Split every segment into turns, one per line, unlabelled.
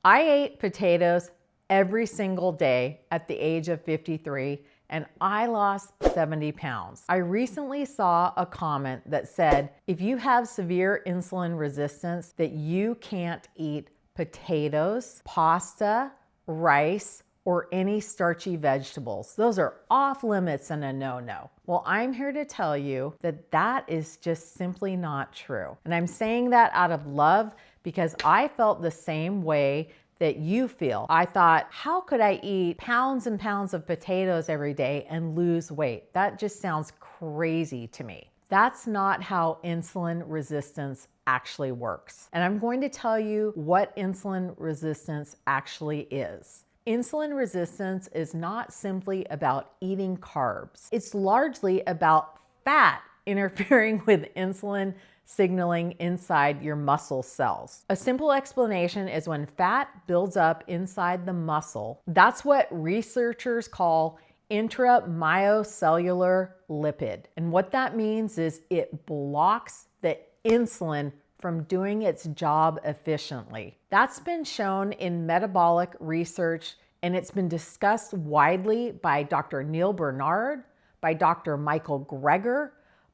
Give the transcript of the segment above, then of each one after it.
I ate potatoes every single day at the age of 53, and I lost 70 pounds. I recently saw a comment that said, if you have severe insulin resistance, that you can't eat potatoes, pasta, rice, or any starchy vegetables. Those are off limits and a no-no. Well, I'm here to tell you that that is just simply not true. And I'm saying that out of love because I felt the same way that you feel. I thought, how could I eat pounds and pounds of potatoes every day and lose weight? That just sounds crazy to me. That's not how insulin resistance actually works. And I'm going to tell you what insulin resistance actually is. Insulin resistance is not simply about eating carbs. It's largely about fat interfering with insulin signaling inside your muscle cells. A simple explanation is when fat builds up inside the muscle, that's what researchers call intramyocellular lipid. And what that means is it blocks the insulin from doing its job efficiently. That's been shown in metabolic research, and it's been discussed widely by Dr. Neil Bernard, by Dr. Michael Greger,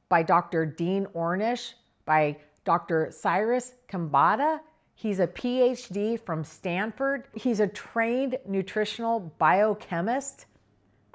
by Dr. Dean Ornish, by Dr. Cyrus Kambata. He's a PhD from Stanford. He's a trained nutritional biochemist.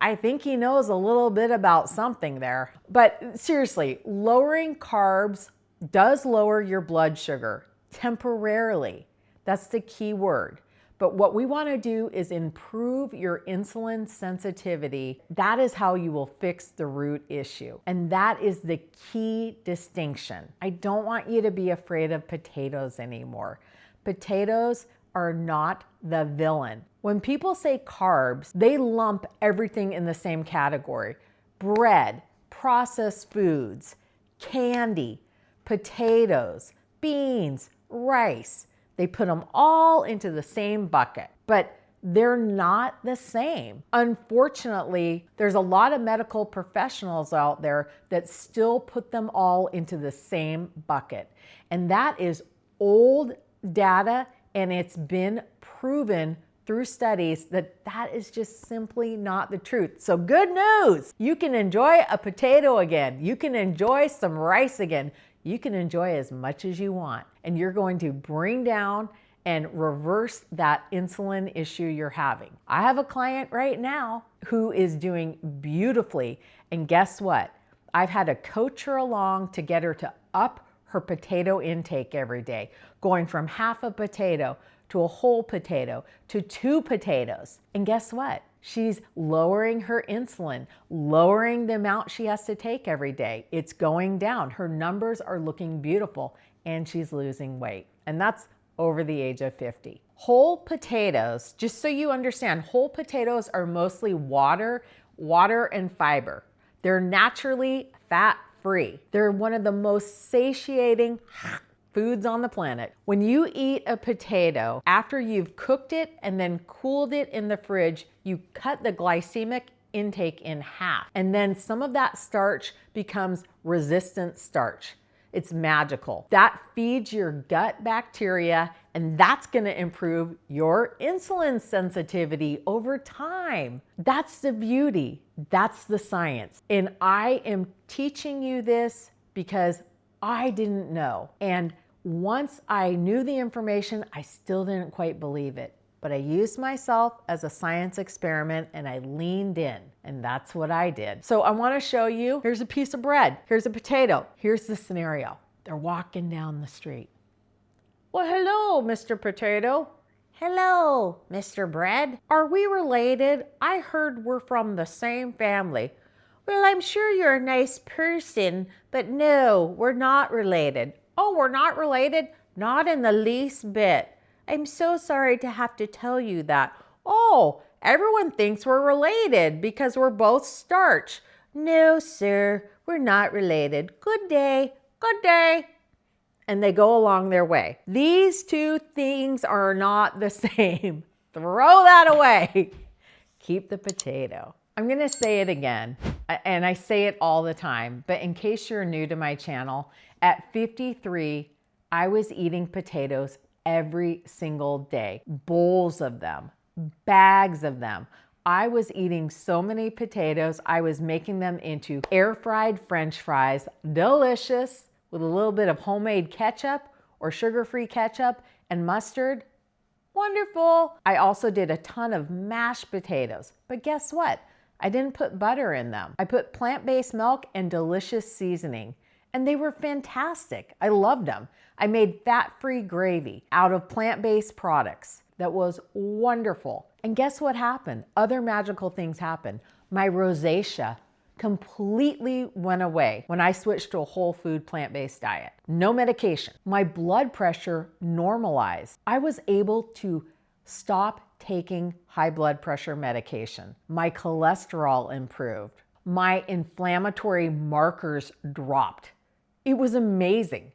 I think he knows a little bit about something there. But seriously, lowering carbs does lower your blood sugar temporarily. That's the key word. But what we want to do is improve your insulin sensitivity. That is how you will fix the root issue. And that is the key distinction. I don't want you to be afraid of potatoes anymore. Potatoes are not the villain. When people say carbs, they lump everything in the same category. Bread, processed foods, candy, potatoes, beans, rice. They put them all into the same bucket, but they're not the same. Unfortunately, there's a lot of medical professionals out there that still put them all into the same bucket. And that is old data, and it's been proven through studies that that is just simply not the truth. So good news, you can enjoy a potato again. You can enjoy some rice again. You can enjoy as much as you want, and you're going to bring down and reverse that insulin issue you're having. I have a client right now who is doing beautifully, and guess what? I've had to coach her along to get her to up her potato intake every day, going from half a potato to a whole potato to 2 potatoes. And guess what? She's lowering her insulin, lowering the amount she has to take every day. It's going down. Her numbers are looking beautiful, and she's losing weight. And that's over the age of 50. Whole potatoes, just so you understand, whole potatoes are mostly water and fiber. They're naturally fat-free. They're one of the most satiating foods on the planet. When you eat a potato, after you've cooked it and then cooled it in the fridge, you cut the glycemic intake in half. And then some of that starch becomes resistant starch. It's magical. That feeds your gut bacteria, and that's gonna improve your insulin sensitivity over time. That's the beauty. That's the science. And I am teaching you this because I didn't know. And once I knew the information, I still didn't quite believe it. But I used myself as a science experiment, and I leaned in, and that's what I did. So I want to show you, here's a piece of bread, here's a potato, here's the scenario. They're walking down the street. Well, hello, Mr. Potato. Hello, Mr. Bread. Are we related? I heard we're from the same family. Well, I'm sure you're a nice person, but no, we're not related. Oh, we're not related? Not in the least bit. I'm so sorry to have to tell you that. Oh, everyone thinks we're related because we're both starch. No, sir, we're not related. Good day, good day. And they go along their way. These two things are not the same. Throw that away. Keep the potato. I'm gonna say it again, and I say it all the time, but in case you're new to my channel, at 53, I was eating potatoes every single day. Bowls of them, bags of them. I was eating so many potatoes, I was making them into air-fried French fries, delicious, with a little bit of homemade ketchup or sugar-free ketchup and mustard. Wonderful. I also did a ton of mashed potatoes, but guess what? I didn't put butter in them. I put plant-based milk and delicious seasoning, and they were fantastic. I loved them. I made fat-free gravy out of plant-based products. That was wonderful. And guess what happened? Other magical things happened. My rosacea completely went away when I switched to a whole food plant-based diet. No medication. My blood pressure normalized. I was able to stop taking high blood pressure medication. My cholesterol improved. My inflammatory markers dropped. It was amazing.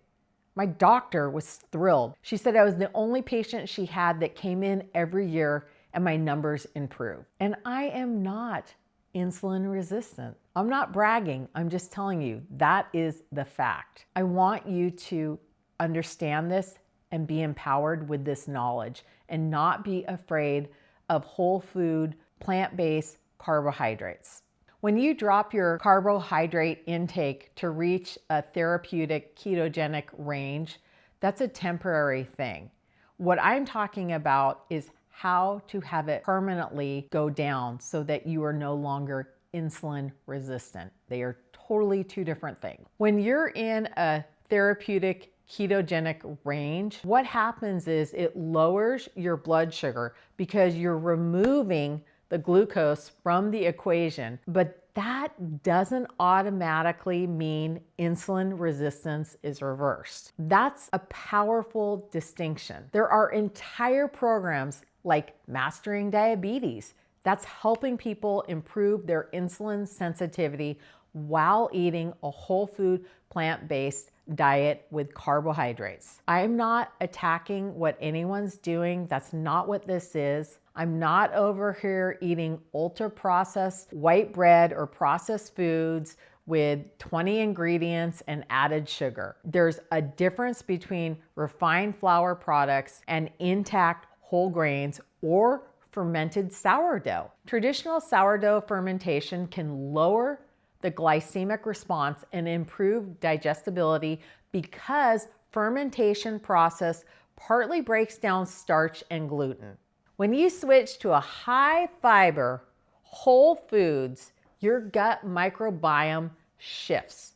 My doctor was thrilled. She said I was the only patient she had that came in every year and my numbers improved. And I am not insulin resistant. I'm not bragging. I'm just telling you that is the fact. I want you to understand this and be empowered with this knowledge and not be afraid of whole food, plant-based carbohydrates. When you drop your carbohydrate intake to reach a therapeutic ketogenic range, that's a temporary thing. What I'm talking about is how to have it permanently go down so that you are no longer insulin resistant. They are totally two different things. When you're in a therapeutic ketogenic range, what happens is it lowers your blood sugar because you're removing the glucose from the equation, but that doesn't automatically mean insulin resistance is reversed. That's a powerful distinction. There are entire programs like Mastering Diabetes that's helping people improve their insulin sensitivity while eating a whole food plant-based diet with carbohydrates. I'm not attacking what anyone's doing. That's not what this is. I'm not over here eating ultra-processed white bread or processed foods with 20 ingredients and added sugar. There's a difference between refined flour products and intact whole grains or fermented sourdough. Traditional sourdough fermentation can lower the glycemic response and improve digestibility because fermentation process partly breaks down starch and gluten. When you switch to a high fiber whole foods, your gut microbiome shifts.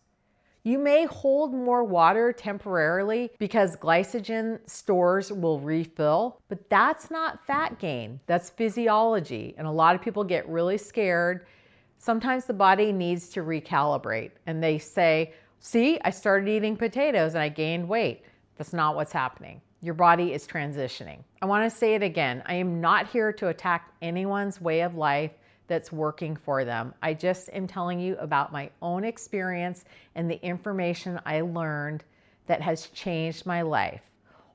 You may hold more water temporarily because glycogen stores will refill, but that's not fat gain, that's physiology. And a lot of people get really scared. Sometimes the body needs to recalibrate and they say, see, I started eating potatoes and I gained weight. That's not what's happening. Your body is transitioning. I want to say it again. I am not here to attack anyone's way of life that's working for them. I just am telling you about my own experience and the information I learned that has changed my life.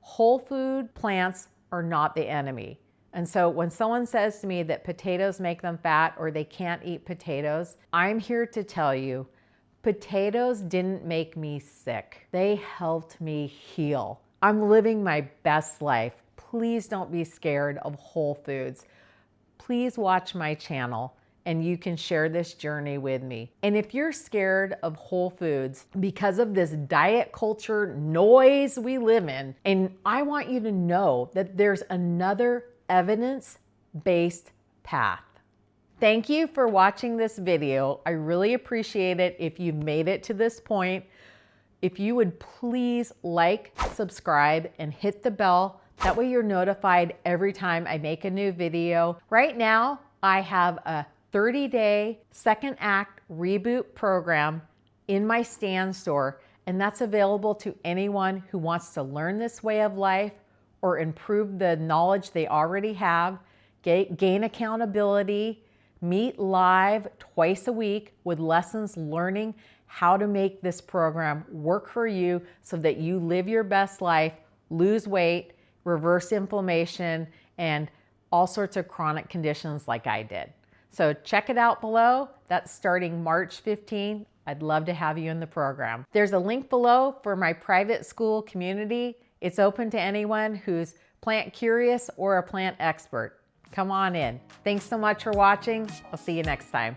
Whole food plants are not the enemy. And so when someone says to me that potatoes make them fat or they can't eat potatoes, I'm here to tell you, potatoes didn't make me sick. They helped me heal. I'm living my best life. Please don't be scared of whole foods. Please watch my channel and you can share this journey with me. And if you're scared of whole foods because of this diet culture noise we live in, and I want you to know that there's another evidence-based path. Thank you for watching this video. I really appreciate it if you made it to this point. If you would please like, subscribe, and hit the bell. That way you're notified every time I make a new video. Right now, I have a 30-day second act reboot program in my Stand store, and that's available to anyone who wants to learn this way of life or improve the knowledge they already have, gain accountability, meet live twice a week with lessons learning how to make this program work for you so that you live your best life, lose weight, reverse inflammation, and all sorts of chronic conditions like I did. So check it out below. That's starting March 15. I'd love to have you in the program. There's a link below for my private school community. It's open to anyone who's plant curious or a plant expert. Come on in. Thanks so much for watching. I'll see you next time.